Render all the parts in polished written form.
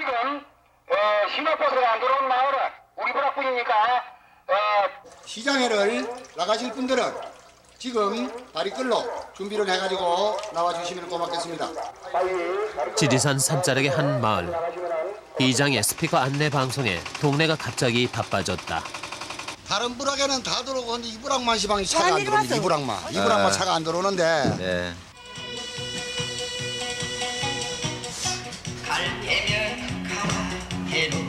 지금 신호버스가 안 들어온 마을은 우리 부락뿐이니까 시장회를 나가실 분들은 지금 다리 끌로 준비를 해가지고 나와주시면 고맙겠습니다. 지리산 산자락의 한 마을. 이장의 스피커 안내 방송에 동네가 갑자기 바빠졌다. 다른 부락에는 다 들어오고 이 부락만 시방이 차가 안 들어오는데 이부락만 차가 안 들어오는데 네.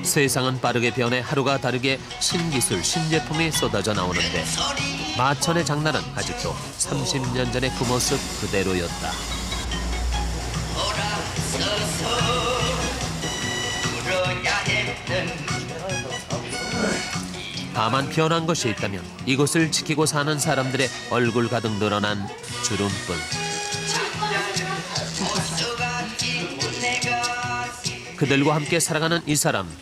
세상은 빠르게 변해 하루가 다르게 신기술, 신제품이 쏟아져 나오는데 마천의 장난은 아직도 30년 전의 그 모습 그대로였다. 다만 변한 것이 있다면 이곳을 지키고 사는 사람들의 얼굴 가득 늘어난 주름뿐. 그들과 함께 살아가는 이 사람.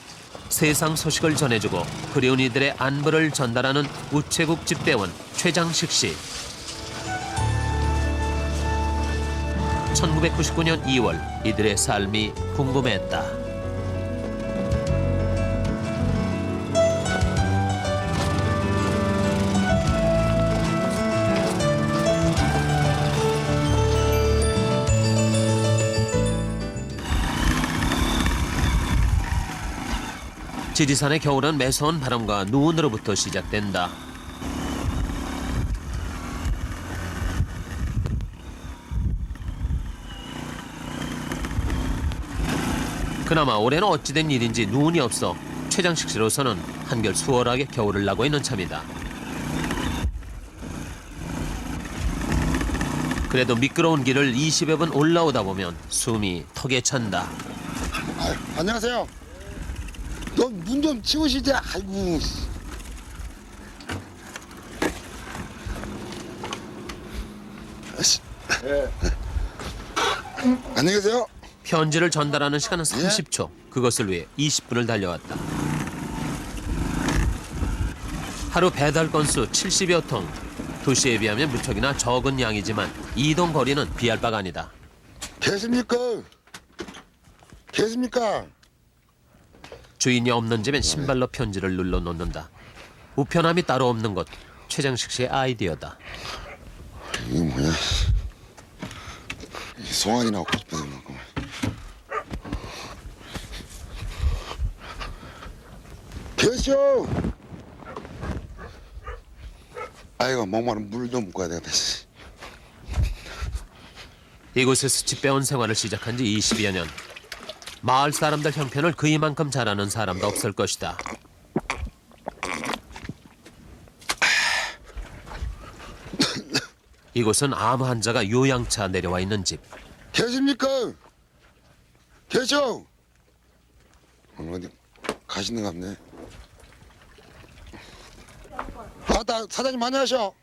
세상 소식을 전해주고 그리운 이들의 안부를 전달하는 우체국 집배원 최장식 씨. 1999년 2월 이들의 삶이 궁금했다. 지리산의 겨울은 매서운 바람과 눈으로부터 시작된다. 그나마 올해는 어찌된 일인지 눈이 없어 최장식 씨로서는 한결 수월하게 겨울을 나고 있는 참이다. 그래도 미끄러운 길을 20여 분 올라오다 보면 숨이 턱에 찬다. 안녕하세요. 너 문 좀 치우시지. 아이고. 안녕히 계세요. 편지를 전달하는 시간은 30초. 그것을 위해 20분을 달려왔다. 하루 배달 건수 70여 통. 도시에 비하면 무척이나 적은 양이지만 이동 거리는 비할 바가 아니다. 계십니까? 계십니까? 주인이 없는 집엔 신발로 편지를 눌러놓는다. 우편함이 따로 없는 것. 최장식 씨의 아이디어다. 이거 뭐야? 송아지 나오고 싶어서 그런가. 계시오. 아이고 목마른 물 좀 먹어야 되겠다. 이곳에서 집배원 생활을 시작한 지 20여 년. 마을 사람들 형편을 그이만큼 잘 아는 사람도 없을 것이다. 이곳은 암 환자가 요양차 내려와 있는 집. 계십니까? 계셔. 오늘 어디 가시는가 보네. 나 사장님 안녕하셔.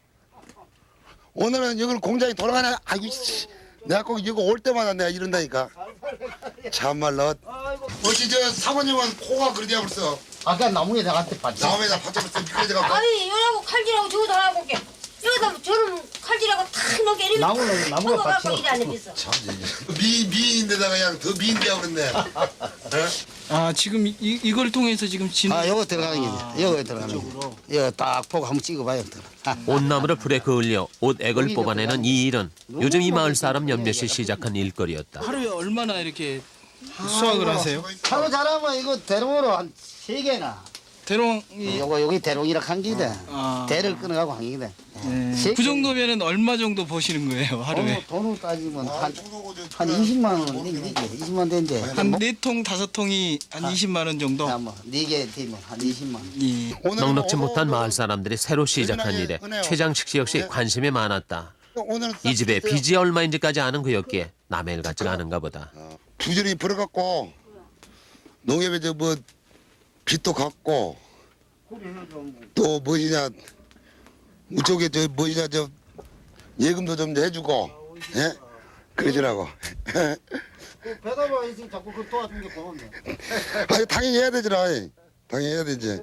오늘은 여기 공장이 돌아가네. 아이고 씨. 내가 꼭 이거 올 때마다 내가 이런다니까. 참말로. 어찌 저 사모님은 코가 그러냐 벌써. 아까 나무에 나갔대 봤지. 나무에다 받쳐서 미끄러져갖고. 아니 요라고 칼질하고 저거 다 하고 올게. 여기다 저는 칼질하고 탁 넣게 이렇게 나무가 갖고 받쳐. 이래 안 했어. 미인데다가 그냥 더 미인데야 그랬네. 아 지금 이걸 통해서 지금 요거 들어가는 게 요거 들어가는 거. 이거 딱 보고 한번 찍어봐요. 온나무를 불에 그을려 옷 액을 뽑아내는 이 일은 요즘 이 마을 사람 몇몇이 시작한 일거리였다. 하루에 얼마나 이렇게 수확을 하세요? 하루 잘하면 이거 대롱으로 한 3개나. 대롱이 여기 대롱이라 한 기대. 아. 대를 끊어가고 한 기대. 그 정도면은 얼마 정도 버시는 거예요 하루에? 돈으로 따지면 한 20만 원 되지. 20만 된대. 한 4통 5통이 한 20만 원 정도. 뭐 4개 되면 한 20만 원. 예. 넉넉지 못한 마을 사람들이 새로 시작한 일에 최장식 씨 역시 관심이 많았다. 이 집에 빚이 얼마인지까지 아는 그였기에 남의 일 같지가 않은가 보다. 부지런히 벌어갖고 농협에 저 뭐 빚도 갚고 또 뭐지냐 우쪽에 저 뭐지냐 저 예금도 좀 해주고 예 그러더라고. 배달와 있으니 자꾸 그 도와주는 게 고맙네. 아니 당연히 해야 되잖아. 당연히 해야 되지.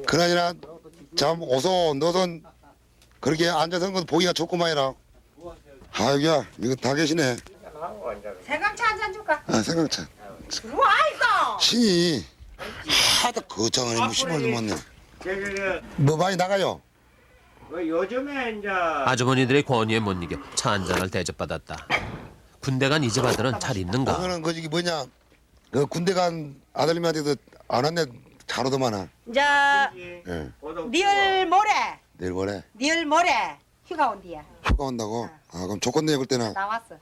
그러나 참 어서 너선 그렇게 앉아서 한 건 보기가 좋구만이라. 아이고야 이거 다 계시네. 생강차 한 잔 줄까? 해볼까? 아 생강차. 들어와 있어. 신이 하도 거창하네 뭐 씨발 좀 많네. 뭐 많이 나가요? 요즘에 이제 아주머니들의 권유에 못 이겨 차 한 잔을 대접받았다. 군대 간 이집 아들은 잘 있는가? 오늘은 그 저기 뭐냐 그 군대 간 아들님한테도 안 왔네 잘 오더만은. 이제 예. 니을 모레, 내일 모레 니을 모레 휴가 온디야. 휴가 온다고? 아 그럼 조건 내요 그때는. 나왔어.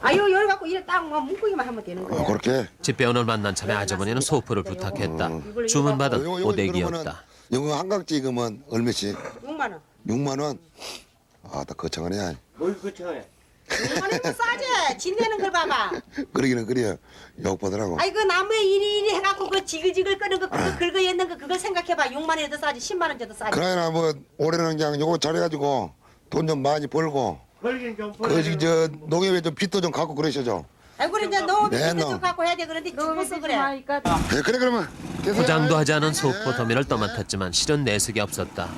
아유 여기 갖고 이래 딱 묶기만 하면 되는 거야. 그렇게. 집배원을 만난 참에 아주머니는 소포를 부탁했다. 주문받은 오대기였다. 이거 한강지 그러면 얼마씩? 6만 원. 6만 원. 아나 거창하네. 뭘 그쳐해? 6만 원이면 싸지. 진내는 걸 봐봐. 그러기는 그래요. 욕보더라고. 아이 그 나무에 이리 해갖고 그 지글지글 끄는 거 그거 긁어 있는 거 그걸 생각해봐. 6만 원에도 싸지 10만 원에도 싸지. 그러나 뭐 올해는 그냥 요거 잘해가지고 돈 좀 많이 벌고 벌긴 좀 그 벌. 저 농협에 좀 빚도 좀 갖고 그러셔죠. 아이고 이제 너무 네, 비싸서 너. 갖고 해야 돼. 그런데 죽어서 그래. 네, 그래 그러면 되세요. 포장도 하지 않은 소포 더미를 떠맡았지만 실은 내색이 없었다.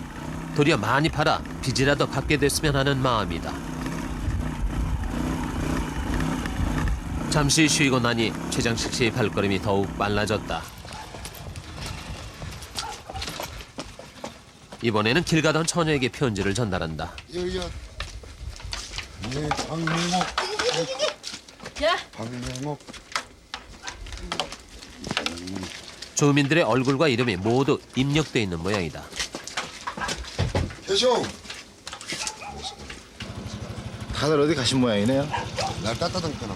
도리어 많이 팔아 빚이라도 갚게 됐으면 하는 마음이다. 잠시 쉬고 나니 최장식 씨의 발걸음이 더욱 빨라졌다. 이번에는 길 가던 처녀에게 편지를 전달한다. 여기요. 네, 박명옥. 야. 박명옥. 주민들의 얼굴과 이름이 모두 입력돼 있는 모양이다. 효쇼. 다들 어디 가신 모양이네요. 날 따뜻한 거나.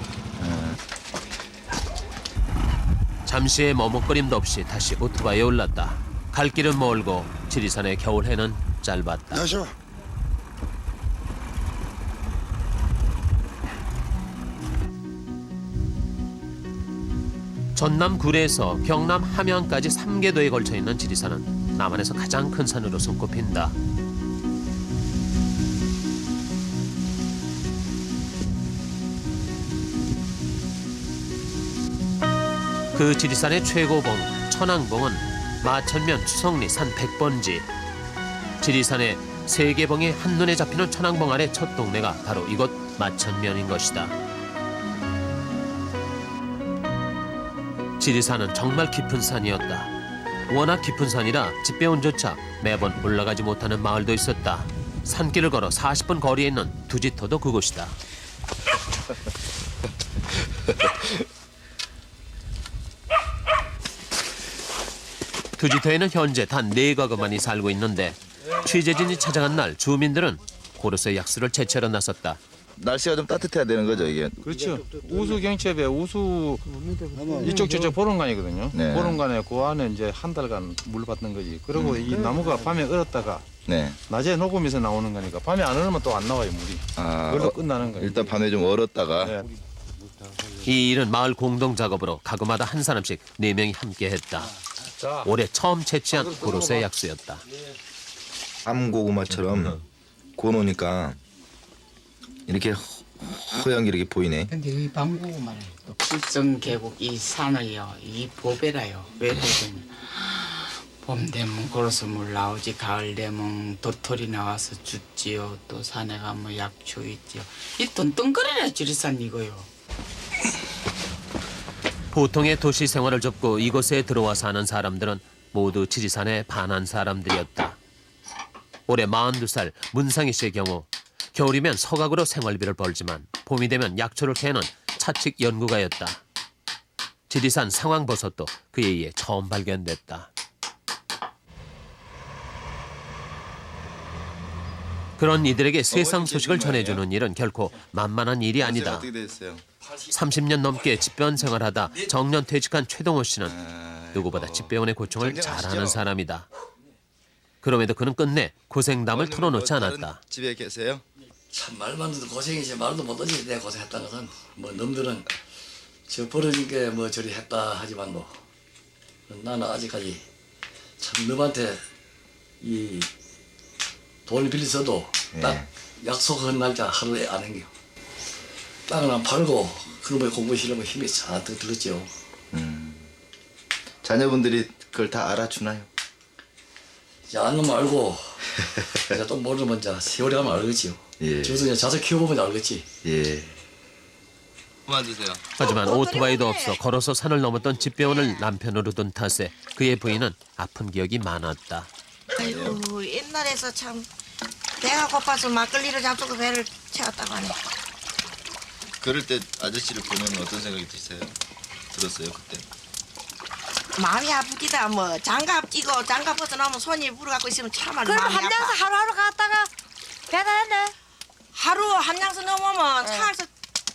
잠시의 머뭇거림도 없이 다시 오토바이에 올랐다. 갈 길은 멀고 지리산의 겨울해는 짧았다. 효쇼. 전남 구례에서 경남 함양까지 3계도에 걸쳐 있는 지리산은 남한에서 가장 큰 산으로 손꼽힌다. 그 지리산의 최고봉 천왕봉은 마천면 추성리 산 100번지. 지리산의 세계봉이 한눈에 잡히는 천왕봉 아래 첫 동네가 바로 이곳 마천면인 것이다. 지리산은 정말 깊은 산이었다. 워낙 깊은 산이라 집배원조차 매번 올라가지 못하는 마을도 있었다. 산길을 걸어 40분 거리에 있는 두지터도 그곳이다. 두지터에는 현재 단 4가구만이 살고 있는데 취재진이 찾아간 날 주민들은 고로쇠 약수를 채취하러 나섰다. 날씨가 좀 따뜻해야 되는 거죠 이게. 그렇죠. 우수 경첩에 우수 이쪽 저쪽 보름간이거든요. 네. 보름간에 그 안에 이제 한 달간 물 받는 거지. 그리고 이 나무가 밤에 얼었다가 네. 낮에 녹으면서 나오는 거니까 밤에 안 얼으면 또 안 나와요 물이. 아, 그걸로 끝나는 거예요. 일단 밤에 좀 얼었다가 네. 이 일은 마을 공동 작업으로 가구마다 한 사람씩 4명이 함께했다. 자, 올해 처음 채취한 고로쇠 약수였다. 암고구마처럼 구워놓으니까 이렇게 허연 게 이렇게 보이네. 근데 이 방구만 해도 불성 계곡 이 산을요 이 보배라요. 왜 보배냐? 봄 되면 고로쇠 물 나오지, 가을 되면 도토리 나와서 죽지요. 또 산에 가면 약초 있지요. 이 뚱뚱거리네 지리산 이거요. 보통의 도시 생활을 접고 이곳에 들어와 사는 사람들은 모두 지리산에 반한 사람들이었다. 올해 42살 문상희 씨의 경우 겨울이면 서각으로 생활비를 벌지만 봄이 되면 약초를 캐는 차측 연구가였다. 지리산 상황버섯도 그에 의해 처음 발견됐다. 그런 이들에게 세상 소식을 전해주는 일은 결코 만만한 일이 아니다. 어떻게 됐어요? 30년 넘게 집배원 생활하다 정년 퇴직한 최동호 씨는 누구보다 집배원의 고충을 잘 아는 사람이다. 그럼에도 그는 끝내 고생담을 털어놓지 않았다. 집에 계세요? 참 말만 듣도 고생이지 말도 못하지. 내가 고생했다는 것은 뭐 놈들은 저 벌어진 게 뭐 저리 했다 하지만 뭐 나는 아직까지 참 너한테 이 돈을 빌려서도 딱 약속한 날짜 하루에 안 행겨. 땅을 안 팔고 그놈의 공부시려면 힘이 잔뜩 들었죠. 자녀분들이 그걸 다 알아주나요? 이제 아는 알고 이제 또 모르면 이제 세월이 가면 알겠지요. 예. 저도 이제 자식 키워보면 알겠지. 예. 그만 드세요. 하지만 오토바이도 없어 걸어서 산을 넘었던 집배원을 남편으로 둔 탓에 그의 부인은 아픈 기억이 많았다. 아이고 옛날에서 참 배가 고파서 막걸리를 잡수고 배를 채웠다고 하네. 그럴 때 아저씨를 보면 어떤 생각이 드세요? 들었어요 그때? 마음이 아프기다. 뭐 장갑 끼고 장갑 벗어나면 손이 불어갖고 있으면 참말로 그럼 마음이 함양서 아파. 하루하루 갔다가 배달했네. 하루 함양서 넘으면 차에서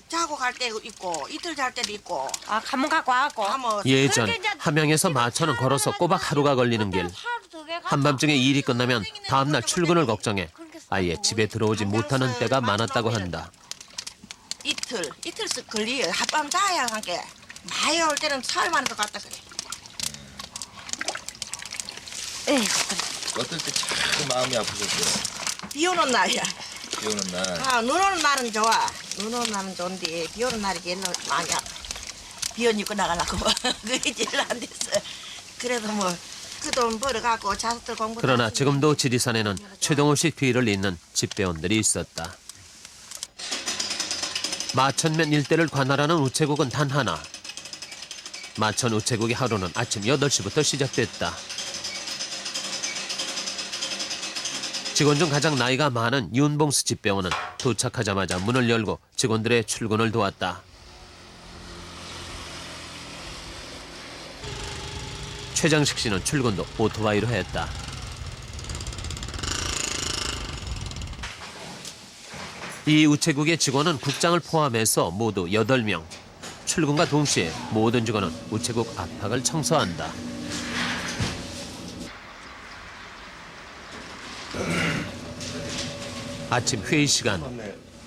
자고 갈 때 있고 이틀 잘 때도 있고. 아 가면 갖고 와갖고. 가면 예전 함양에서 마천은 걸어서 꼬박 하루가 걸리는 길. 한밤중에 일이 끝나면 다음날 출근을 걱정해 아예 집에 들어오지 못하는 때가 많았다고 한다. 이틀씩 걸려요. 하룻밤 자야 함께. 많이 올 때는 사흘 더 갔다 그래. 에이, 어떨 때 참 마음이 아프셨어요? 비 오는 날이야. 비 오는 날. 아, 눈 오는 날은 좋아. 눈 오는 날은 좋은데 비 오는 날이 제일 많이 아파. 비옷 입고 나가려고 그게 제일 안 됐어. 그래도 뭐 그 돈 벌어갖고 자식들 공부. 그러나 지금도 지리산에는 최동호식 뒤를 잇는 집배원들이 있었다. 마천면 일대를 관할하는 우체국은 단 하나. 마천 우체국의 하루는 아침 8시부터 시작됐다. 직원 중 가장 나이가 많은 윤봉수 집배원은 도착하자마자 문을 열고 직원들의 출근을 도왔다. 최장식 씨는 출근도 오토바이로 했다. 이 우체국의 직원은 국장을 포함해서 모두 8명. 출근과 동시에 모든 직원은 우체국 앞학을 청소한다. 아침 회의 시간.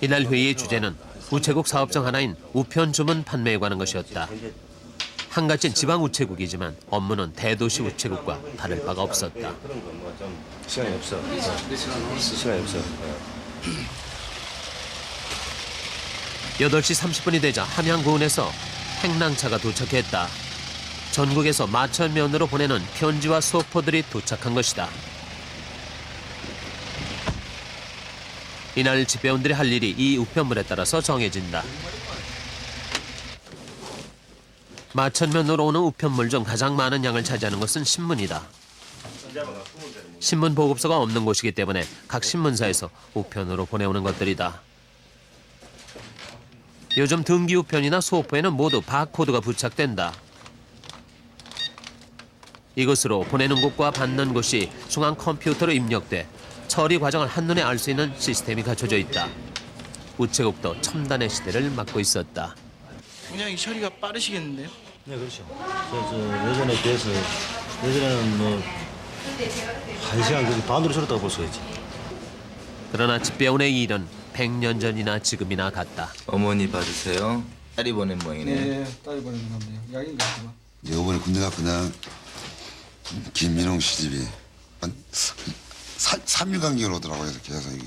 이날 회의의 주제는 우체국 사업장 하나인 우편 주문 판매에 관한 것이었다. 한갓진 지방 우체국이지만 업무는 대도시 우체국과 다를 바가 없었다. 시간이 없어. 시간이 없어. 8시 30분이 되자 함양군에서 행랑차가 도착했다. 전국에서 마천면으로 보내는 편지와 소포들이 도착한 것이다. 이날 집배원들이 할 일이 이 우편물에 따라서 정해진다. 마천면으로 오는 우편물 중 가장 많은 양을 차지하는 것은 신문이다. 신문 보급소가 없는 곳이기 때문에 각 신문사에서 우편으로 보내오는 것들이다. 요즘 등기 우편이나 소포에는 모두 바코드가 부착된다. 이것으로 보내는 곳과 받는 곳이 중앙 컴퓨터로 입력돼 처리 과정을 한눈에 알 수 있는 시스템이 갖춰져 있다. 우체국도 첨단의 시대를 맞고 있었다. 굉장히 처리가 빠르시겠는데요? 네, 그렇죠. 예전에 비해서 예전에는 뭐 1시간 반으로 줄었다고 볼 수 있지. 그러나 집배원의 일은 100년 전이나 지금이나 같다. 어머니 받으세요. 딸이 보낸 모양이네. 딸이 보내는 건데요. 약인가 봐. 이번에 군대 가 그냥 김민홍 시집이 한 3일 간격으로 오더라고요. 계속 이게.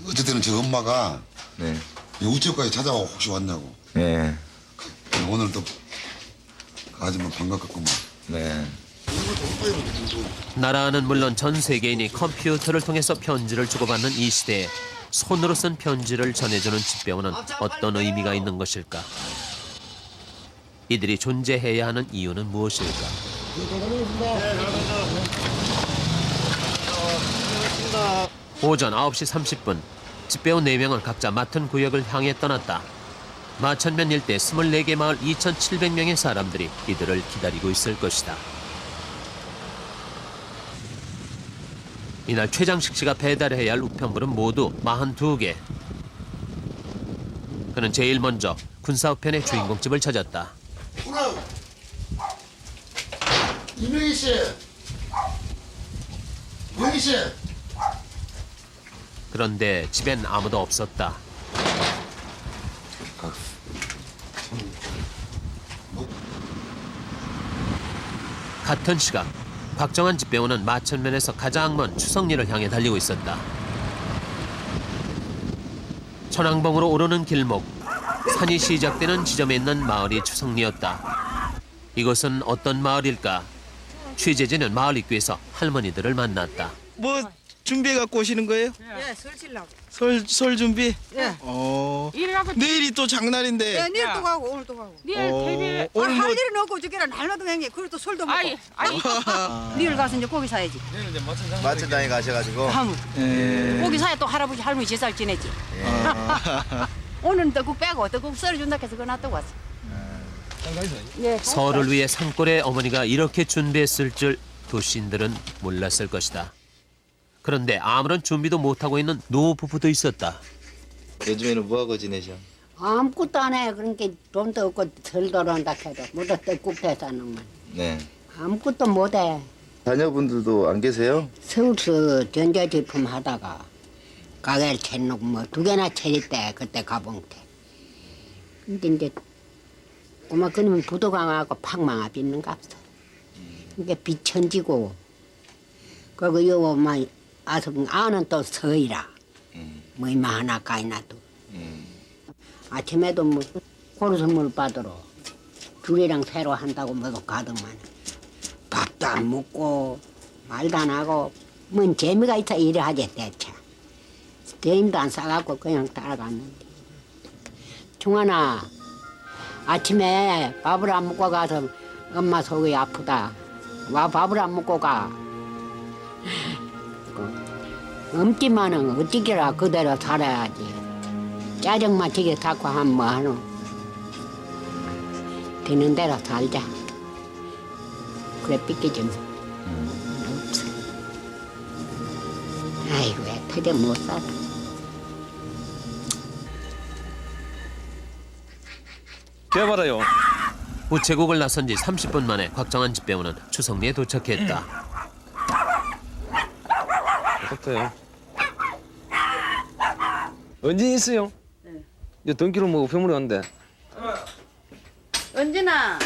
어쨌든 저 엄마가 네. 우체국까지 찾아와 혹시 왔냐고. 네. 오늘 또 아줌마 반갑겠구만. 네. 나라는 물론 전 세계인이 컴퓨터를 통해서 편지를 주고받는 이 시대에 손으로 쓴 편지를 전해주는 집배원은 어떤 의미가 있는 것일까? 이들이 존재해야 하는 이유는 무엇일까? 오전 9시 30분, 집배원 4명은 각자 맡은 구역을 향해 떠났다. 마천면 일대 24개 마을 2,700명의 사람들이 이들을 기다리고 있을 것이다. 이날 최장식 씨가 배달해야 할 우편물은 모두 42개. 그는 제일 먼저 군사우편의 주인공집을 찾았다. 이명희 씨! 명희 씨! 그런데 집엔 아무도 없었다. 같은 시각 박정한 집배원은 마천면에서 가장 먼 추석리를 향해 달리고 있었다. 천왕봉으로 오르는 길목, 산이 시작되는 지점에 있는 마을이 추석리였다. 이것은 어떤 마을일까? 취재진은 마을 입구에서 할머니들을 만났다. 뭐 준비해 갖고 오시는 거예요? 예, 설치려고. 설 준비? 예. 내일이 또 장날인데. 예, 내일 또 가고 오늘 또 가고. 오늘 할 뭐 일은 없고 저기는 날마다 행해. 그래도 설도 먹고. 내일 가서 이제 고기 사야지. 마천장에 가셔가지고. 예. 고기 사야 또 할아버지 할머니 제살 지내지. 오늘은 떡국 빼고 떡국 썰어준다 해서 그거 놔두고 왔어. 네. 설을 위해 산골에 어머니가 이렇게 준비했을 줄 도시인들은 몰랐을 것이다. 그런데 아무런 준비도 못하고 있는 노부부도 있었다. 요즘에는 뭐하고 지내셔? 아무것도 안 해. 그러니까 돈도 없고 덜 돌아온다 해도 모두 떡국 대사는 말. 네. 아무것도 못해. 자녀분들도 안 계세요? 서울서 전자제품 하다가 가게를 차려놓고 뭐 2개나 차릴 때 그때 가봉태. 근데 이제 고마 그러면 부도강하고 팍망아 빚는 값어. 이게 비천지고 그리고 요거 막 아는 또 서이라. 뭐 이마 하나 까이나도. 아침에도 뭐 고루선물 받으러 둘이랑 새로 한다고 뭐도 가더만 밥도 안 먹고 말도 안 하고 뭔 재미가 있어 이래 하지 대체. 대임도 안 싸갖고 그냥 따라갔는데. 중환아 아침에 밥을 안 먹고 가서 엄마 속이 아프다. 와 밥을 안 먹고 가. 엄지만은 어찌게라 그대로 살아야지. 짜증만 지게 자꾸 하면 뭐하노. 되는 대로 살자. 그래 삐끼좀 없어. 아이고 왜 터져 못 살아. 개발아요. 우체국을 나선 지 30분 만에 곽정한 집배우는 추성리에 도착했다. 좋대요. 언제 있어요? 네. 등기로 뭐 우편물이 왔는데. 언제나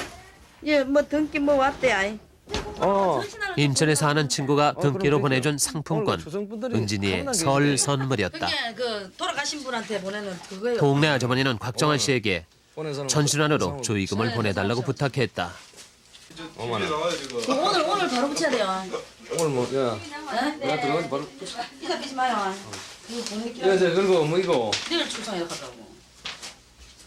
예뭐 등기 뭐 왔대 아이. 인천에 사는 친구가 등기로 보내준 상품권. 은진이의 설 선물이었다. 그 돌아가신 분한테 보내는 그거예요. 동네 아주머니는 곽정한 씨에게 전신환으로 조의금을 보내달라고 부탁했다. 오늘 바로 붙여야 돼요. 오늘 뭐, 야. 네. 들어가서 바로. 이거 삐지 마요. 그거 보낼게요. 야, 그리고 뭐 이거. 내일 출장에 가자고.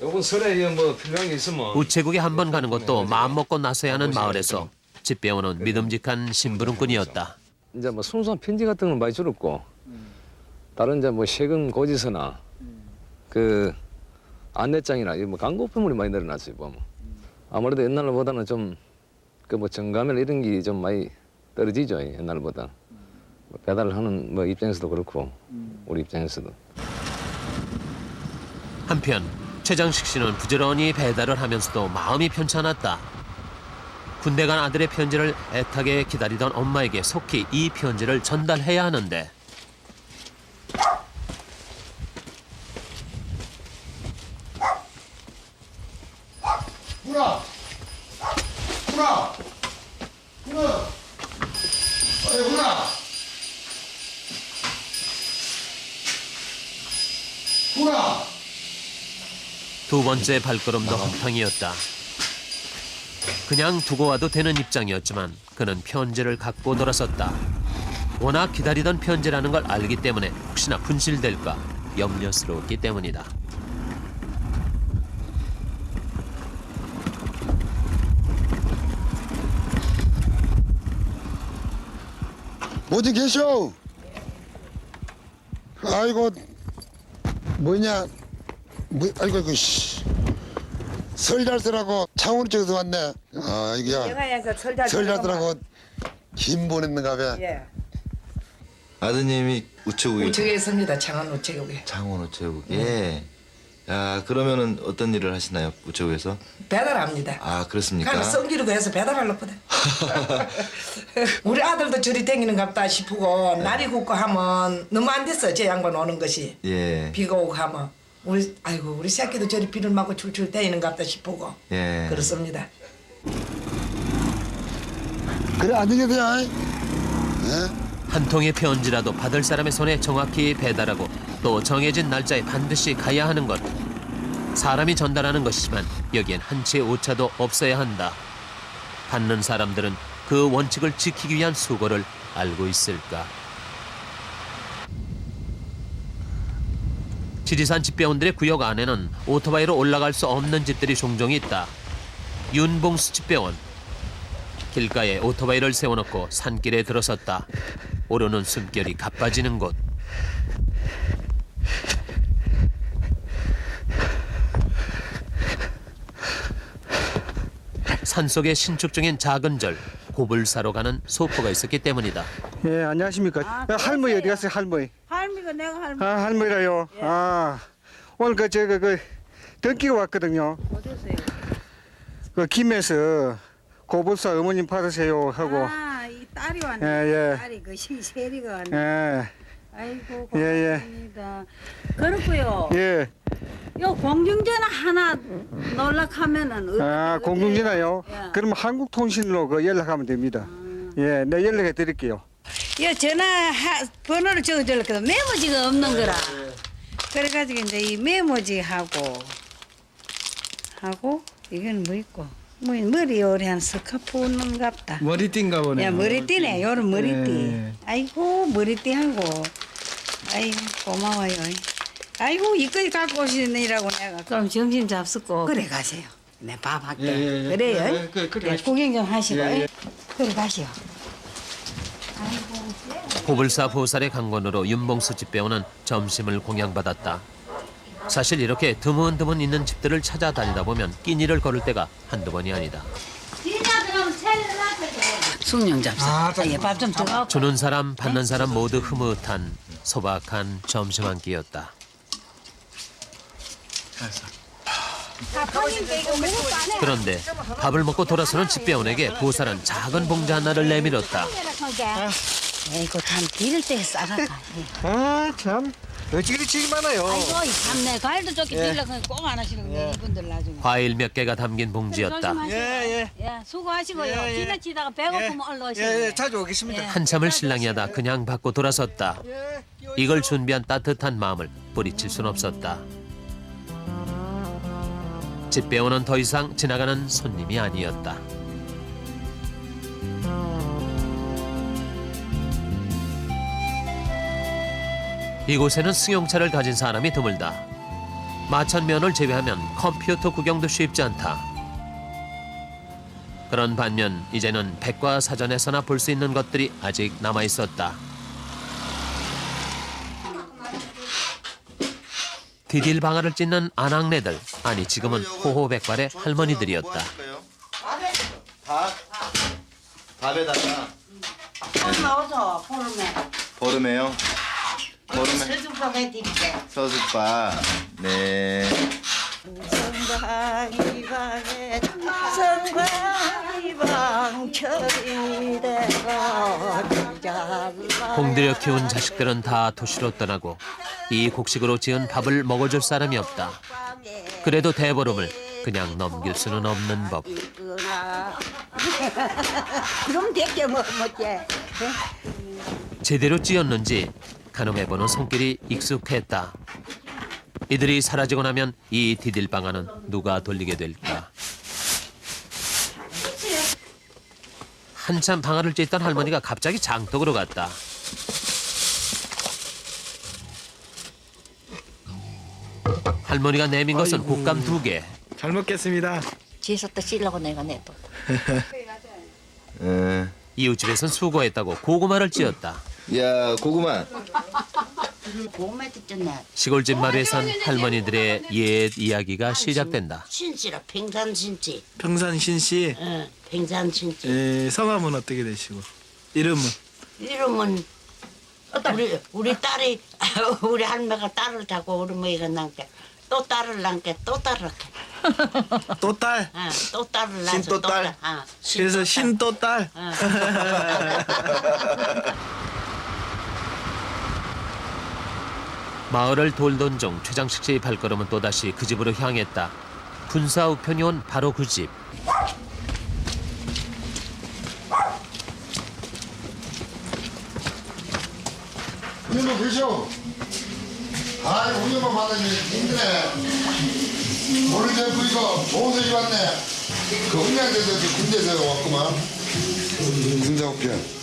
요번 설에 뭐 필요한 게 있으면. 우체국에 한 번 가는 것도 마음먹고 나서야 하는 마을에서 집배우는 믿음직한 심부름꾼이었다. 이제 뭐 순수한 편지 같은 건 많이 줄었고, 다른 이제 뭐 세금 고지서나 그 안내장이나 뭐 광고 우편물이 많이 늘어났어요, 보면. 아무래도 옛날보다는 좀 그 뭐 정감이나 이런 게 좀 많이 떨어지죠, 옛날보다. 배달을 하는 뭐 입장에서도 그렇고 우리 입장에서도. 한편 최장식 씨는 부지런히 배달을 하면서도 마음이 편찮았다. 군대 간 아들의 편지를 애타게 기다리던 엄마에게 속히 이 편지를 전달해야 하는데 훈아! 훈아! 훈아! 어이 훈아! 훈아! 두 번째 발걸음도 헛탕이었다. 그냥 두고 와도 되는 입장이었지만 그는 편지를 갖고 돌아섰다. 워낙 기다리던 편지라는 걸 알기 때문에 혹시나 분실될까 염려스러웠기 때문이다. 어디 계셔? 아이고 뭐냐? 아이고 씨. 설잘 쓰라고 창원 쪽에서 왔네. 아 이거야. 영화에서 설잘 쓰라고 김 보냈는가 봐. 예. 아드님이 우체국에. 우체국에 있습니다. 창원 우체국에. 창원 우체국에. 야 그러면은 어떤 일을 하시나요 우체국에서? 배달합니다. 아 그렇습니까? 가서 성기로도 해서 배달하려거든. 우리 아들도 저리 댕기는갑다 싶고 날이 굽고 하면 너무 안 됐어. 제 양반 오는 것이. 예. 비가 오고 하면 우리 새끼도 저리 비를 맞고 출출 대이는갑다 싶고. 예. 그렇습니다. 그래 안 되겠어요. 한 통의 편지라도 받을 사람의 손에 정확히 배달하고 또 정해진 날짜에 반드시 가야 하는 것. 사람이 전달하는 것이지만 여기엔 한치의 오차도 없어야 한다. 받는 사람들은 그 원칙을 지키기 위한 수고를 알고 있을까. 지리산 집배원들의 구역 안에는 오토바이로 올라갈 수 없는 집들이 종종 있다. 윤봉수 집배원. 길가에 오토바이를 세워놓고 산길에 들어섰다. 오르는 숨결이 가빠지는 곳. 산속에 신축 중인 작은 절, 곱을 사러 가는 소포가 있었기 때문이다. 예, 안녕하십니까. 할머니 어디 갔어요, 할머니? 할미가 내가 할미. 아, 할머니라요. 예. 아, 오늘 던기가 왔거든요. 어디서요? 그 김에서 고불사 어머님 받으세요 하고. 아, 이 딸이 왔네. 예, 예. 딸이 그 세리가 왔네. 예. 아이고 예, 고맙습니다. 그렇고요. 예. 요 공중전화 하나 놀락하면은 아, 공중전화요? 예. 그럼 한국통신으로 그 연락하면 됩니다. 예, 내 연락해 드릴게요. 요 전화 번호를 적어줄거든 메모지가 없는 거라. 그래가지고 이제 이 메모지 하고 이건 뭐 있고 뭐 머리 요리 한 스카프 웃는 갑다. 머리띠인가 보네. 야 머리띠네 요런 머리띠. 예. 아이고 머리띠하고 아이고 고마워요. 아이고 이거지 갖고 오시느라고 내가 그럼 점심 잡수고 그래 가세요. 내 밥 할게. 예, 예. 그래요. 예, 그래 예, 구경 좀 하시고. 예, 예. 그래 가시오. 고불사 보살의 강권으로 윤봉수 집배원은 점심을 공양받았다. 사실 이렇게 드문드문 있는 집들을 찾아다니다 보면 끼니를 걸을 때가 한두 번이 아니다. 숭늉 잡사. 예, 밥 좀 더. 주는 사람 받는 사람 모두 흐뭇한 소박한 점심 한 끼였다. 그런데 밥을 먹고 돌아서는 집배원에게 보살은 작은 봉지 하나를 내밀었다. 이거 참 기를 때 싸갈까. 아, 참. 어찌그리 질이 많아요. 아이고 참내 과일도 좋게 빌려고 꼭 안 하시는 거예요 이분들 나중에. 과일 몇 개가 담긴 봉지였다. 예. 예, 수고하시고요. 지나치다가 배고프면 얼른 오시면 예, 돼요. 예, 자주 오겠습니다. 한참을 실랑이 하다 그냥 받고 돌아섰다. 이걸 준비한 따뜻한 마음을 뿌리칠 순 없었다. 집배원은 더 이상 지나가는 손님이 아니었다. 이곳에는 승용차를 가진 사람이 드물다. 마천면을 제외하면 컴퓨터 구경도 쉽지 않다. 그런 반면 이제는 백과사전에서나 볼 수 있는 것들이 아직 남아 있었다. 디딜 방아를 찢는 아낙네들, 아니 지금은 호호백발의 할머니들이었다. 밥에다가 좀 넣어서 보름에. 보름에요. 보름에 설탕 해드릴게. 서숙밥. 네. 성방이방에 성방이방 철이대가 공들여 키운 자식들은 다 도시로 떠나고 이 곡식으로 지은 밥을 먹어줄 사람이 없다. 그래도 대보름을 그냥 넘길 수는 없는 법. 그럼 될게 뭐 뭐지. 제대로 찧었는지 가늠해보는 손길이 익숙했다. 이들이 사라지고 나면 이 디딜방아는 누가 돌리게 될까? 한참 방아를 찢던 할머니가 갑자기 장독으로 갔다. 할머니가 내민 것은 곶감 2개. 잘 먹겠습니다. 뒤에서 또 찔려고 내가 내도. 이웃집에선 수고했다고 고구마를 찧었다. 야, 고구마. 고구마 뜯었네. 시골집 마루에선 할머니들의 옛 이야기가 시작된다. 신씨라 평산신씨. 평산신씨. 응, 평산신씨. 예, 성함은 어떻게 되시고? 이름은? 이름은 우리 딸이 우리 할머니가 딸을 자고 우리 어머니가 낳게 또 딸을 낳게 또 딸을 낳게. 또 딸? 응, 또 딸을 낳아서 신또딸? 응, 그래서 신또딸? 마을을 돌던 중 최장식 씨의 발걸음은 또다시 그 집으로 향했다. 군사 우편이 온 바로 그 집. 우리만 계셔. 아이, 우리만 받아주니 힘드네. 오늘 저 이거 좋은 소식 왔네. 그 흥량대에서 군대에서 왔구만. 군사 우편.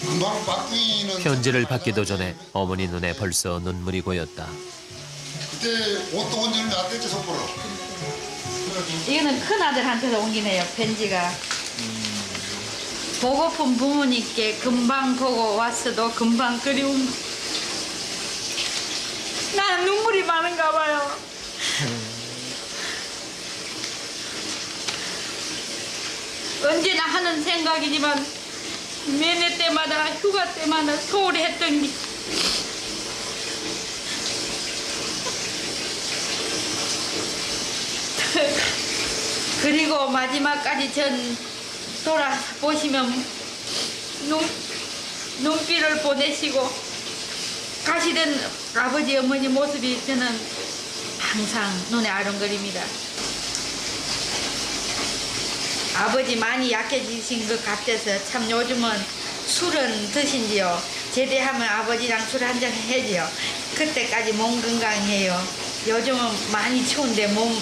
금방 바뀌는. 편지를 받기도 전에 어머니 눈에 벌써 눈물이 고였다. 그때 옷도 온지는 안 됐지 선물을. 이거는 큰 아들한테서 온 기네요. 편지가. 보고픈 부모님께 금방 보고 왔어도 금방 그리운. 난 눈물이 많은가 봐요. 언제나 하는 생각이지만 매매 때마다 휴가 때마다 소홀히 했던 게 그리고 마지막까지 전 돌아보시면 눈길을 보내시고 가시던 아버지 어머니 모습이 저는 항상 눈에 아른거립니다. 아버지 많이 약해지신 것 같아서 참 요즘은 술은 드신지요. 제대하면 아버지랑 술 한잔 해지요. 그때까지 몸 건강해요. 요즘은 많이 추운데 몸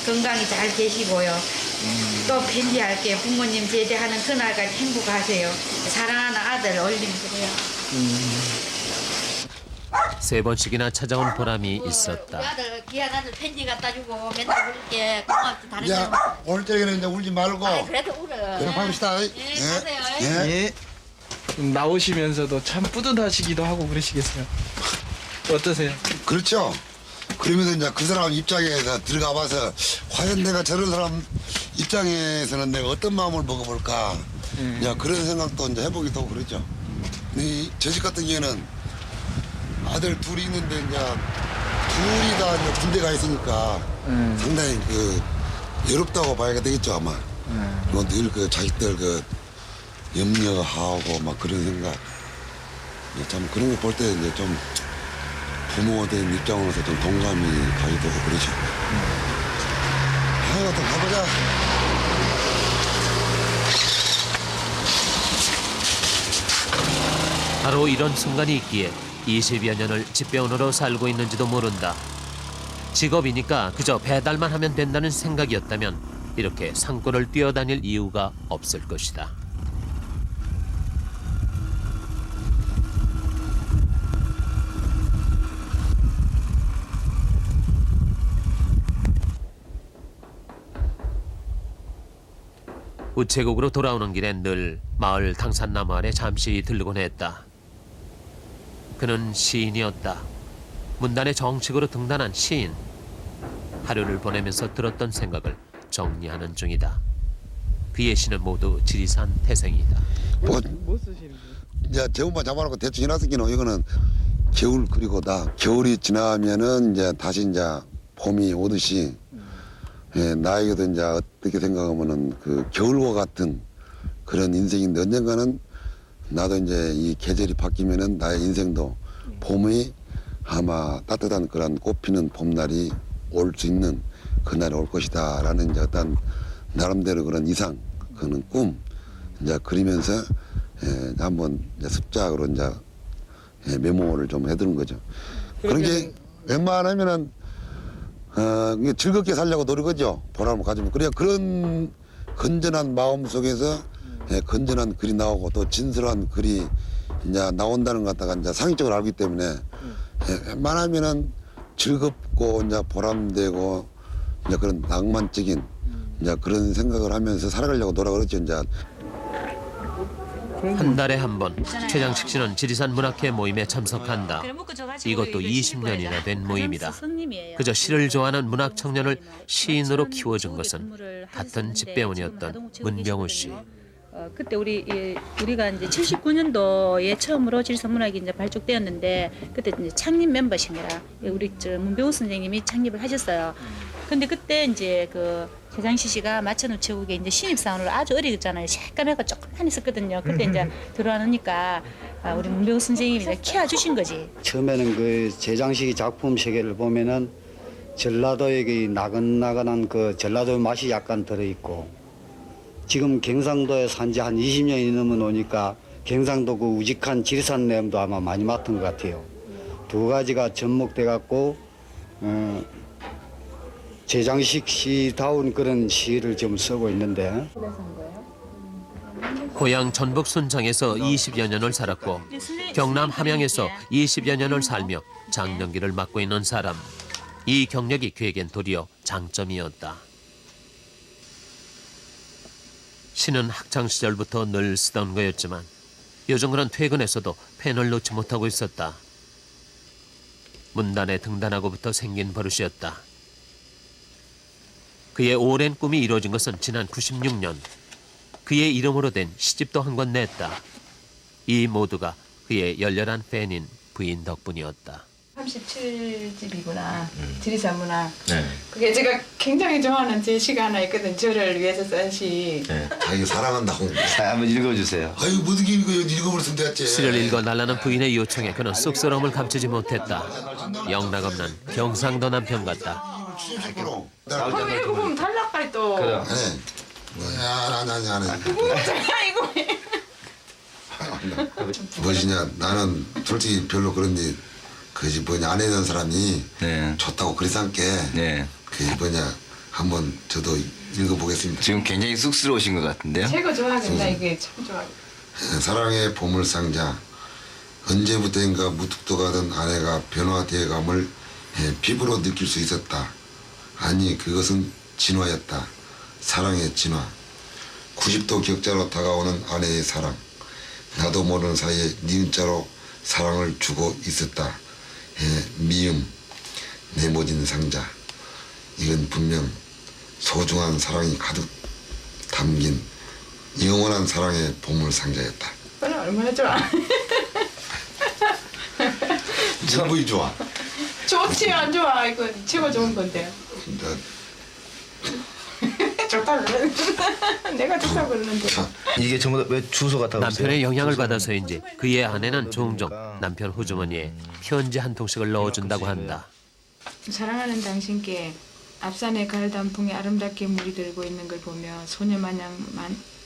건강히 잘 계시고요. 또 편지할게요. 부모님 제대하는 그날까지 행복하세요. 사랑하는 아들 올림 그래요. 3번씩이나 찾아온 보람이 있었다. 우리 아들 귀한 아들 편지 갖다 주고 맨날 울게 고맙지 다른 야 사람. 오늘 저녁에는 이제 울지 말고. 그래도 울어. 그래 봅시다. 가세요. 예. 나오시면서도 참 뿌듯하시기도 하고 그러시겠어요. 어떠세요? 그렇죠. 그러면서 이제 그 사람 입장에서 들어가 봐서 과연 내가 저런 사람 입장에서는 내가 어떤 마음을 먹어볼까. 이제 그런 생각도 이제 해보기도 하고 그러죠. 저 집 같은 경우에는 아들 둘이 있는데 이제 둘이 다 이제 군대 가 있으니까 상당히 그 외롭다고 봐야 되겠죠 아마. 늘 그 자식들 그 염려하고 막 그런 생각. 참 그런 거 볼 때 이제 좀 부모 된 입장으로서 좀 동감이 가기도 하고 그러죠. 아유, 또 가보자. 바로 이런 순간이 있기에 20여 년을 집배원으로 살고 있는지도 모른다. 직업이니까 그저 배달만 하면 된다는 생각이었다면 이렇게 산골을 뛰어다닐 이유가 없을 것이다. 우체국으로 돌아오는 길엔 늘 마을 당산나무 아래 잠시 들르곤 했다. 그는 시인이었다. 문단의 정식으로 등단한 시인. 하루를 보내면서 들었던 생각을 정리하는 중이다. 그의 시는 모두 지리산 태생이다. 뭐 쓰시는 거예요? 이제 제목만 잡아놓고 대충 해놨으니까 이거는 겨울 그리고다. 겨울이 지나면은 이제 다시 이제 봄이 오듯이 예, 나에게도 이제 어떻게 생각하면은 그 겨울과 같은 그런 인생인데 언젠가는 나도 이제 이 계절이 바뀌면은 나의 인생도 봄이 아마 따뜻한 그런 꽃피는 봄날이 올 수 있는 그날이 올 것이다라는 이제 어떤 나름대로 그런 이상, 그런 꿈 이제 그리면서 예, 한번 이제 습작으로 이제 예, 메모를 좀 해두는 거죠. 그런 게 웬만하면은 즐겁게 살려고 노력하죠. 보람을 가지면. 그래야 그런 건전한 마음 속에서 예, 건전한 글이 나오고 또 진솔한 글이 이제 나온다는 것 갖다가 이제 상식적으로 알기 때문에 예, 웬만하면은 즐겁고 이제 보람되고 이제 그런 낭만적인 이제 그런 생각을 하면서 살아가려고 노력을 했죠. 이제. 한 달에 한 번 최장식 씨는 지리산 문학회 모임에 참석한다. 이것도 20년이나 된 모임이다. 그저 시를 좋아하는 문학 청년을 시인으로 키워준 것은 같은 집배원이었던 문병우 씨. 그때 우리가 이제 79년도에 처음으로 지리산 문학이 이제 발족되었는데 그때 이제 창립 멤버십니다. 우리 문병우 선생님이 창립을 하셨어요. 근데 그때 이제 그 최장시 씨가 마천우체국에 이제 신입사원으로 아주 어리잖아요. 새까매가 조금만 있었거든요. 그때 이제 들어가니까 우리 문병우 선생님이 이제 키워주신 거지. 처음에는 그 제장식 작품 세계를 보면은 전라도의 나긋나긋한 그 전라도 맛이 약간 들어있고 지금 경상도에 산지 한 20년이 넘어 놓으니까 경상도 그 우직한 지리산 내음도 아마 많이 맡은 것 같아요. 두 가지가 접목돼 갖고 제장식 씨다운 그런 시를 좀 쓰고 있는데 고향 전북 순창에서 20여 년을 살았고 경남 함양에서 20여 년을 살며 장년기를 맡고 있는 사람. 이 경력이 그에겐 도리어 장점이었다. 신은 학창시절부터 늘 쓰던 거였지만 요즘 그는 퇴근해서도 펜을 놓지 못하고 있었다. 문단에 등단하고부터 생긴 버릇이었다. 그의 오랜 꿈이 이루어진 것은 지난 96년. 그의 이름으로 된 시집도 한 권 냈다. 이 모두가 그의 열렬한 팬인 부인 덕분이었다. 37집이구나. 지리산문화. 네. 그게 제가 굉장히 좋아하는 제 시가 하나 있거든. 저를 위해서 쓴 시. 네. 자기 사랑한다고. 한번 읽어주세요. 아유 못 읽어버렸으면 됐지. 시를 읽어달라는 부인의 요청에 그는 쑥스러움을 감추지 못했다. 영락없는 경상도 남편 같다. 그럼 이거 보면 탈락할 또. 그래. 안 해. 그거 이거. 무엇이냐, 나는 솔직히 별로 그런지 그지 뭐냐 안에 있는 사람이 좋다고 그래서께 그지 뭐냐 한번 저도 읽어보겠습니다. 지금 굉장히 쑥스러우신 것 같은데요? 최고 좋아하겠다. 이게 참 좋아. 사랑의 보물상자. 언제부터인가 무뚝뚝하던 아내가 변화되어감을 피부로 느낄 수 있었다. 아니 그것은 진화였다. 사랑의 진화. 90도 격자로 다가오는 아내의 사랑. 나도 모르는 사이에 니은자로 사랑을 주고 있었다. 미음, 네모진 상자. 이건 분명 소중한 사랑이 가득 담긴 영원한 사랑의 보물상자였다. 오늘 얼마나 좋아. 전부이 좋아. 좋지 안 좋아. 이거 최고 좋은 건데. 좋다 그래. 내가 좋다 그러는데. 이게 전부 다 왜 주소 같아? 남편의 영향을 받아서인지 그의 아내는 종종 남편 호주머니에 편지 한 통씩을 넣어준다고 한다. 사랑하는 당신께 앞산의 가을 단풍에 아름답게 물이 들고 있는 걸 보며 소녀마냥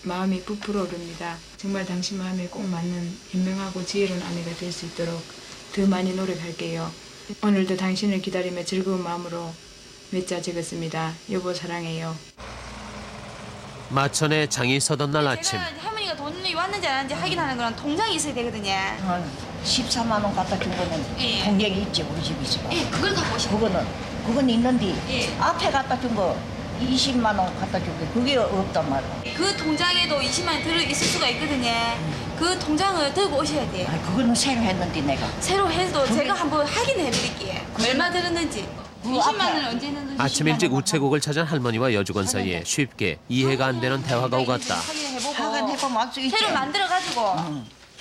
마음이 부풀어 오릅니다. 정말 당신 마음에 꼭 맞는 현명하고 지혜로운 아내가 될 수 있도록 더 많이 노력할게요. 오늘도 당신을 기다리며 즐거운 마음으로 몇 자 적었습니다. 여보 사랑해요. 마천에 장이 서던 날 아침. 할머니가 돈이 왔는지 안 왔는지 확인하는 거는 통장이 있어야 되거든요. 14만 원 갖다 준 거는 통장이 있지 우리 집에서. 예, 그걸 갖고 오시면 그건 있는데 예. 앞에 갖다 준 거 20만 원 갖다 준 게 그게 없단 말이야. 그 통장에도 20만 원 들어 있을 수가 있거든요. 그 통장을 들고 오셔야 돼요. 그거는 새로 했는데 내가. 새로 해도 제가 한번 확인해 드릴게요. 얼마 들었는지. 20만 원을 언제 넣는지. 아침 일찍 우체국을 찾은 할머니와 여직원 사이에 쉽게 이해가 안 되는 대화가 오갔다. 확인해보면 알 수 있지. 새로 만들어가지고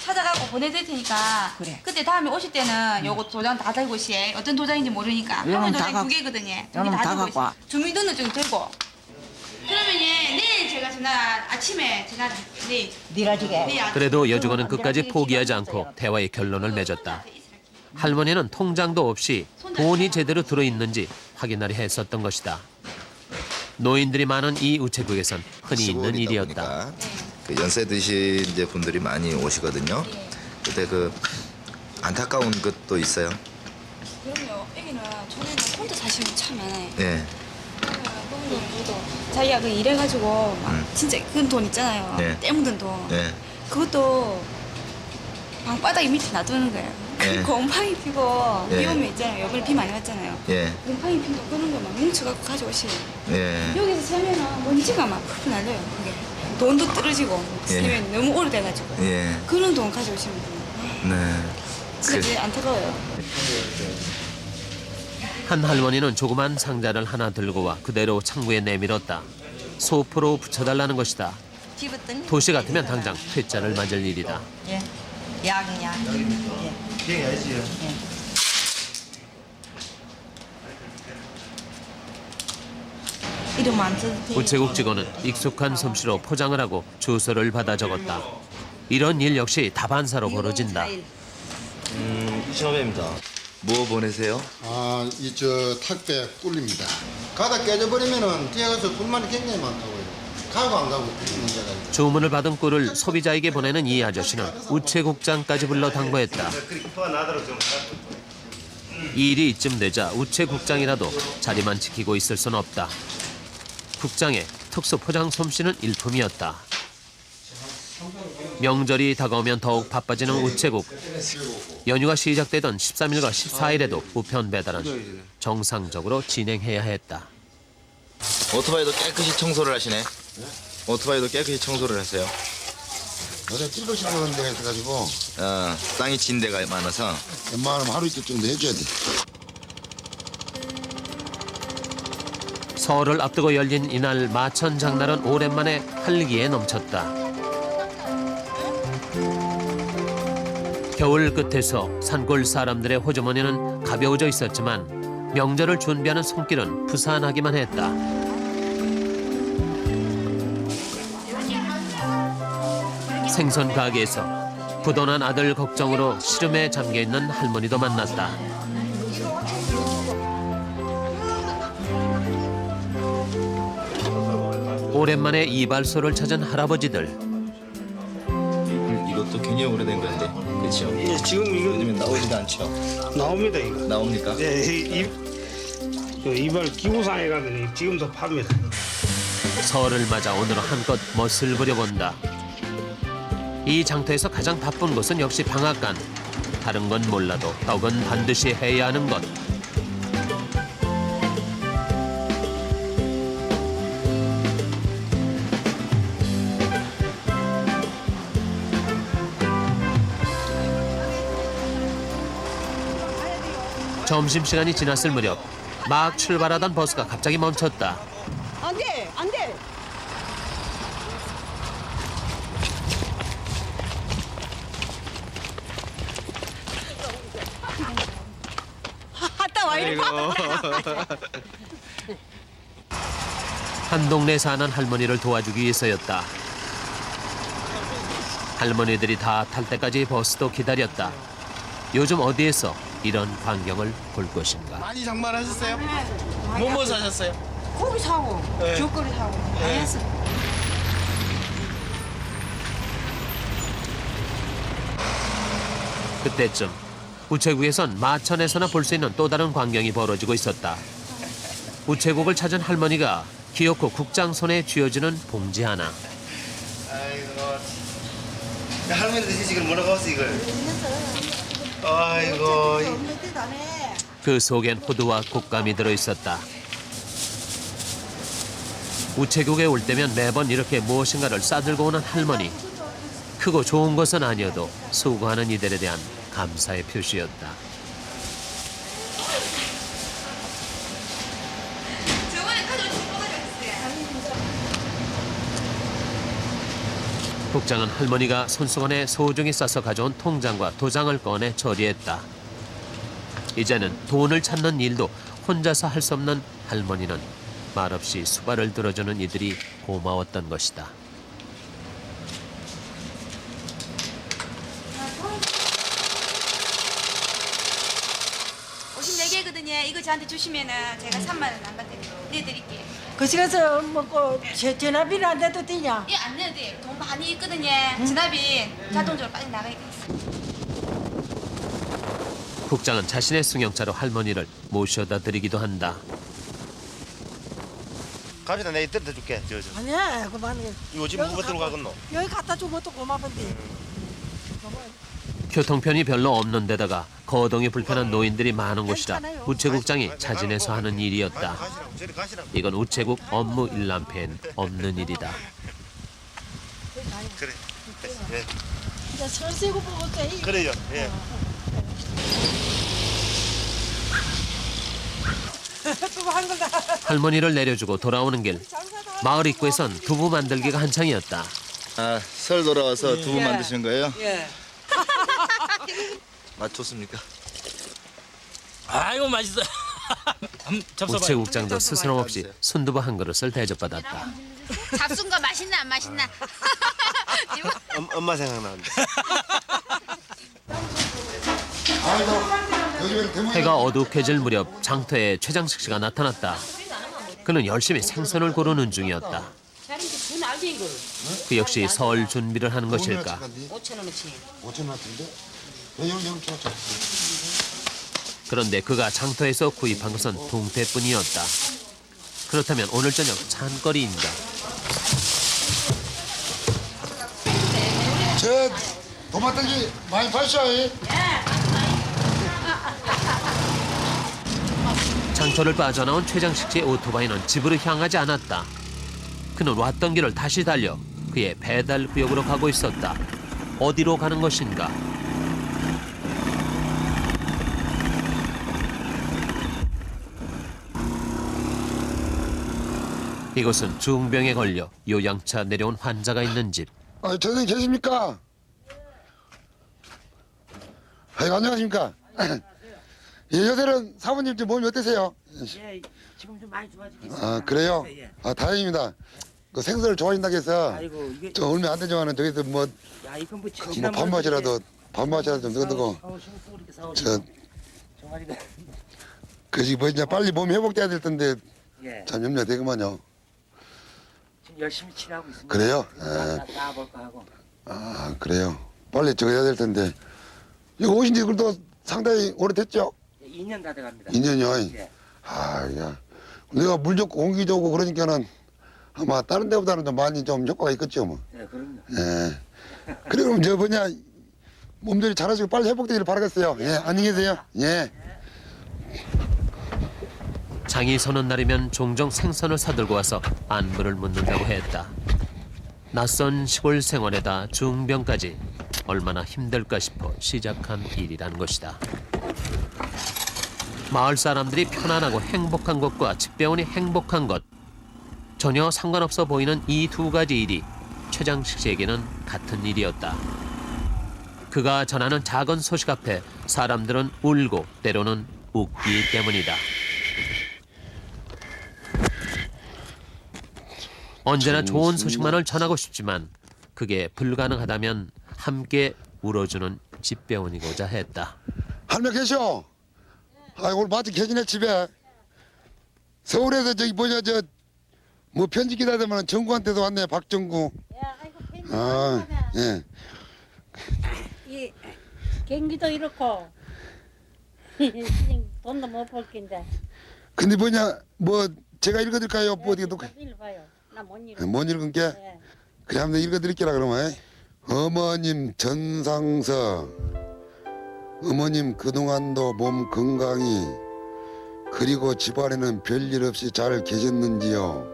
찾아가고 보내드릴 테니까 그때 다음에 오실 때는 요거 도장 다 들고 오시에. 어떤 도장인지 모르니까. 할머니 도장이 2개거든요. 요놈 다 갖고 와. 주민등록증 들고. 그러면 내일 제가 아침에 내일. 네가 지게. 그래도 여직원은 끝까지 포기하지 않고 대화의 결론을 맺었다. 할머니는 통장도 없이 돈이 제대로 들어있는지 확인하려 했었던 것이다. 노인들이 많은 이 우체국에선 흔히 있는 일이었다. 그 연세 드신 이제 분들이 많이 오시거든요. 그때 그 안타까운 것도 있어요. 그럼요. 애기는 전에는 혼자 사시는 참 많아요. 네. 그분들도 자기가 그 일해가지고 막 진짜 큰 돈 있잖아요. 네. 때 묻은 돈. 네. 그것도 방바닥 밑에 놔두는 거예요. 네. 곰팡이 피고 네. 비 오면 있잖아요. 이번에 비 많이 왔잖아요. 예. 곰팡이 핀 거 그런 거 막 뭉쳐갖고 가져오시요. 예. 여기서 세면은 먼지가 막 푹 날려요. 그게 돈도 떨어지고 예. 세면 너무 오래돼가지고 예. 그런 돈 가져오시면 돼요. 네. 진짜 제일 안타까워요. 한 할머니는 조그만 상자를 하나 들고 와 그대로 창고에 내밀었다. 소포로 붙여달라는 것이다. 집었더니 도시 같으면 당장 퇴짜를 맞을 일이다. 예. 약이야. 예. 이름 안 써도 돼. 우체국 직원은 익숙한 솜씨로 포장을 하고 주소를 받아 적었다. 이런 일 역시 다반사로 벌어진다. 시험입니다. 뭐 보내세요? 이 택배 꿀립니다. 가다 깨져버리면은 뛰어가서 불만이 굉장히 많다고요. 가고 안 가고 문제가 있어요. 주문을 받은 꿀을 소비자에게 보내는 이 아저씨는 우체국장까지 불러 당부했다. 일이 이쯤 되자 우체국장이라도 자리만 지키고 있을 순 없다. 국장의 특수 포장 솜씨는 일품이었다. 명절이 다가오면 더욱 바빠지는 우체국. 연휴가 시작되던 13일과 14일에도 우편 배달은 정상적으로 진행해야 했다. 오토바이도 깨끗이 청소를 하시네. 오토바이도 깨끗이 청소를 하세요. 어제 찔러시는 데가 있어가지고 땅이 진 데가 많아서 웬만하면 하루 이틀 정도 해줘야 돼. 설을 앞두고 열린 이날 마천 장날은 오랜만에 활기에 넘쳤다. 겨울 끝에서 산골 사람들의 호주머니는 가벼워져 있었지만 명절을 준비하는 손길은 부산하기만 했다. 생선 가게에서 부도난 아들 걱정으로 시름에 잠겨있는 할머니도 만났다. 오랜만에 이발소를 찾은 할아버지들. 이것도 굉장히 오래된 건데, 그렇죠? 예, 지금 이거 요즘엔 나오지도 않죠? 나옵니다 이거. 나옵니까? 네, 이발 기부상에 가더니 지금도 팝니다. 설을 맞아 오늘은 한껏 멋을 부려본다. 이 장터에서 가장 바쁜 것은 역시 방앗간. 다른 건 몰라도 떡은 반드시 해야 하는 것. 점심시간이 지났을 무렵 막 출발하던 버스가 갑자기 멈췄다. 안 돼, 안 돼. 갔다 와 이리 봐. 한 동네 사는 할머니를 도와주기 위해서였다. 할머니들이 다 탈 때까지 버스도 기다렸다. 요즘 어디에서 이런 광경을 볼 것인가. 많이 장만하셨어요? 뭐 사셨어요? 고기 사고, 네. 족거리 사고, 다 했어. 그때쯤 우체국에선 마천에서나 볼 수 있는 또 다른 광경이 벌어지고 있었다. 우체국을 찾은 할머니가 기어코 국장 손에 쥐어주는 봉지 하나. 아이고, 할머니 드시지 이걸 뭐라고 하세요 이걸? 아이고. 그 속엔 호두와 곶감이 들어있었다. 우체국에 올 때면 매번 이렇게 무엇인가를 싸들고 오는 할머니. 크고 좋은 것은 아니어도 수고하는 이들에 대한 감사의 표시였다. 국장은 할머니가 손수건에 소중히 싸서 가져온 통장과 도장을 꺼내 처리했다. 이제는 돈을 찾는 일도 혼자서 할 수 없는 할머니는 말없이 수발을 들어주는 이들이 고마웠던 것이다. 54개거든요. 이거 저한테 주시면은 제가 3만 원 안 받대요. 내드릴게요. 그 시간서 먹고 전화비는 안 돼도 되냐? 예, 안 내도 돼요. 돈 많이 있거든요. 전화비 자동적으로 빨리 나가야 돼요. 국장은 자신의 승용차로 할머니를 모셔다 드리기도 한다. 갑시다, 내가 이때부터 줄게. 아니야, 그만. 이거 지금 누가 들어가겠노? 여기 갖다 주면 또 고마운데. 교통편이 별로 없는 데다가 거동이 불편한 노인들이 많은 곳이라 우체국장이 자진해서 하는 일이었다. 이건 우체국 업무 일람팬 없는 일이다. 그래. 예. 이제 설세고 보고 돼. 그래요. 예. 또한 거다. 할머니를 내려주고 돌아오는 길. 마을 입구에선 두부 만들기가 한창이었다. 아, 설 돌아와서 두부 예. 만드시는 거예요? 예. 맛 좋습니까? 아이고 맛있어. 우체국장도 스스럼 없이 순두부 한 그릇을 대접받았다. 잡순 거 맛있나 안 맛있나? 엄마 생각나는데. 해가 어둑해질 무렵 장터에 최장식 씨가 나타났다. 그는 열심히 생선을 고르는 중이었다. 그 역시 설 준비를 하는 것일까. 5,000원어치. 5,000원인데? 여기 줘. 그런데 그가 장터에서 구입한 것은 동태뿐이었다. 그렇다면 오늘 저녁 찬거리인가. 저 도마떡이 많이 파셔. 장터를 빠져나온 최장식 씨의 오토바이는 집으로 향하지 않았다. 그는 왔던 길을 다시 달려 그의 배달 구역으로 가고 있었다. 어디로 가는 것인가? 이곳은 중병에 걸려 요양차 내려온 환자가 있는 집. 선생님 계십니까? 아이고, 안녕하십니까? 예, 요새는 사모님 좀 몸이 어떠세요? 예, 지금 좀 많이 좋아지고 있어요. 그래요? 예. 다행입니다. 그 생선을 좋아하신다고 해서 아이고, 이게 저 얼마 안 되지만은 저기서 뭐, 야, 이건 뭐 뭐 밥맛이라도 좀 넣어두고 저 종아리가 그지 뭐 이제 빨리 몸이 회복돼야 될 텐데 예. 참 염려 되구만요. 지금 열심히 치료하고 있습니다. 그래요? 나볼까 하고. 그래요. 빨리 저거 해야 될 텐데 이거 오신 지 그래도 상당히 오래됐죠? 2년 다 돼갑니다. 2년이요? 예. 야. 내가 물 좋고 공기 좋고 그러니까는 아마 다른 데보다는 좀 많이 좀 효과가 있겠죠 뭐. 네, 그럼요. 예. 그래 그럼 저 뭐냐 몸들이 잘하시고 빨리 회복되기를 바라겠어요. 예, 안녕히 계세요. 예. 장이 서는 날이면 종종 생선을 사들고 와서 안부를 묻는다고 했다. 낯선 시골 생활에다 중병까지 얼마나 힘들까 싶어 시작한 일이라는 것이다. 마을 사람들이 편안하고 행복한 것과 집배원이 행복한 것, 전혀 상관없어 보이는 이 두 가지 일이 최장식 씨에게는 같은 일이었다. 그가 전하는 작은 소식 앞에 사람들은 울고 때로는 웃기 때문이다. 언제나 좋은 소식만을 전하고 싶지만 그게 불가능하다면 함께 울어주는 집배원이고자 했다. 할머니 계셔? 오늘 마침 계시네 집에. 서울에서 저기 뭐냐 뭐 편지 기다리면 정구한테도 왔네 박정구. 예. 이 경기도 이렇고 돈도 못 벌 낀데. 근데 뭐냐 뭐 제가 읽어드릴까요? 뭐 어디 놓고? 읽어봐요. 나 못 읽어. 못 읽은 게? 예. 그래 한번 읽어드릴게라 그러면. 어머님 전상서. 어머님 그동안도 몸 건강히 그리고 집안에는 별일 없이 잘 계셨는지요?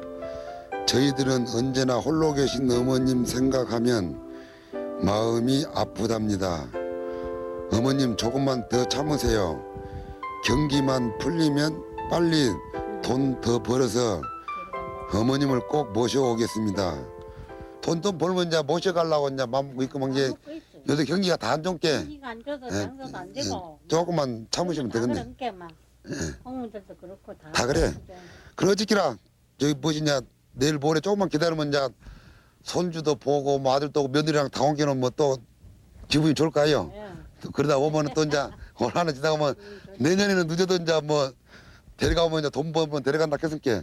저희들은 언제나 홀로 계신 어머님 생각하면 마음이 아프답니다. 어머님 조금만 더 참으세요. 경기만 풀리면 빨리 돈 더 벌어서 어머님을 꼭 모셔오겠습니다. 돈 좀 벌면 이제 모셔가려고 이제 마음 먹고 있고 게 요새 경기가 다 안 좋게 경기가 안 좋아서 장사도 안 되고. 조금만 참으시면 되겠네. 그렇게 막 공무들도 그렇고 다 그래. 그럼 어찌기라 저기 뭐지냐 내일 모레 조금만 기다리면 이제 손주도 보고 뭐 아들도 오고 며느리랑 다 옮겨놓으면 뭐 또 기분이 좋을까요? 또 그러다 오면은 또 이제 올 하나 지나가면 내년에는 늦어도 이제 뭐 데려가면 이제 돈 벌면 데려간다 했으니까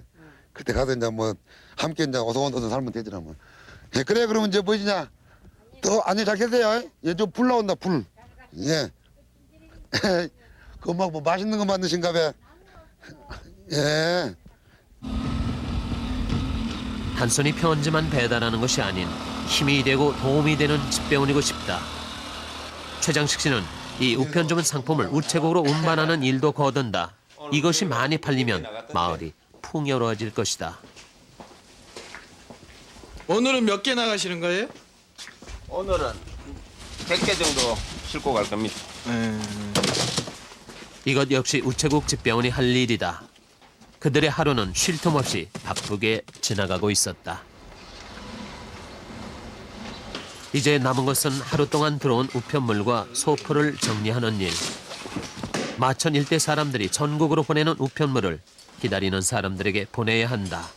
그때 가서 이제 뭐 함께 이제 어서온도서 살면 되더라 뭐. 예, 그래 그러면 이제 뭐지냐 또 안녕 잘 계세요. 예, 좀 불 나온다 불. 예. 그 막 뭐 맛있는 거 만드신가 봐. 예. 단순히 편지만 배달하는 것이 아닌 힘이 되고 도움이 되는 집배원이고 싶다. 최장식 씨는 이 우편주문 상품을 우체국으로 운반하는 일도 거둔다. 이것이 많이 팔리면 마을이 풍요로워질 것이다. 오늘은 몇 개 나가시는 거예요? 오늘은 100개 정도 싣고 갈 겁니다. 이것 역시 우체국 집배원이 할 일이다. 그들의 하루는 쉴 틈 없이 바쁘게 지나가고 있었다. 이제 남은 것은 하루 동안 들어온 우편물과 소포를 정리하는 일. 마천 일대 사람들이 전국으로 보내는 우편물을 기다리는 사람들에게 보내야 한다.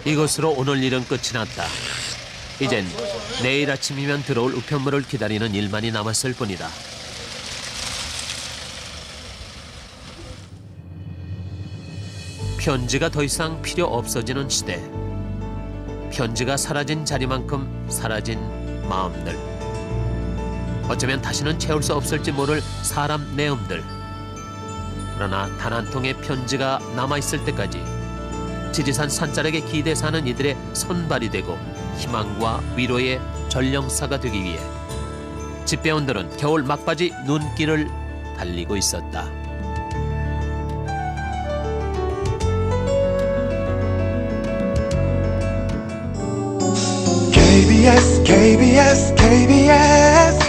이것으로 오늘 일은 끝이 났다. 이젠 내일 아침이면 들어올 우편물을 기다리는 일만이 남았을 뿐이다. 편지가 더 이상 필요 없어지는 시대. 편지가 사라진 자리만큼 사라진 마음들. 어쩌면 다시는 채울 수 없을지 모를 사람 내음들. 그러나 단 한 통의 편지가 남아있을 때까지 지리산 산자락에 기대 사는 이들의 선발이 되고 희망과 위로의 전령사가 되기 위해 집배원들은 겨울 막바지 눈길을 달리고 있었다. KBS KBS KBS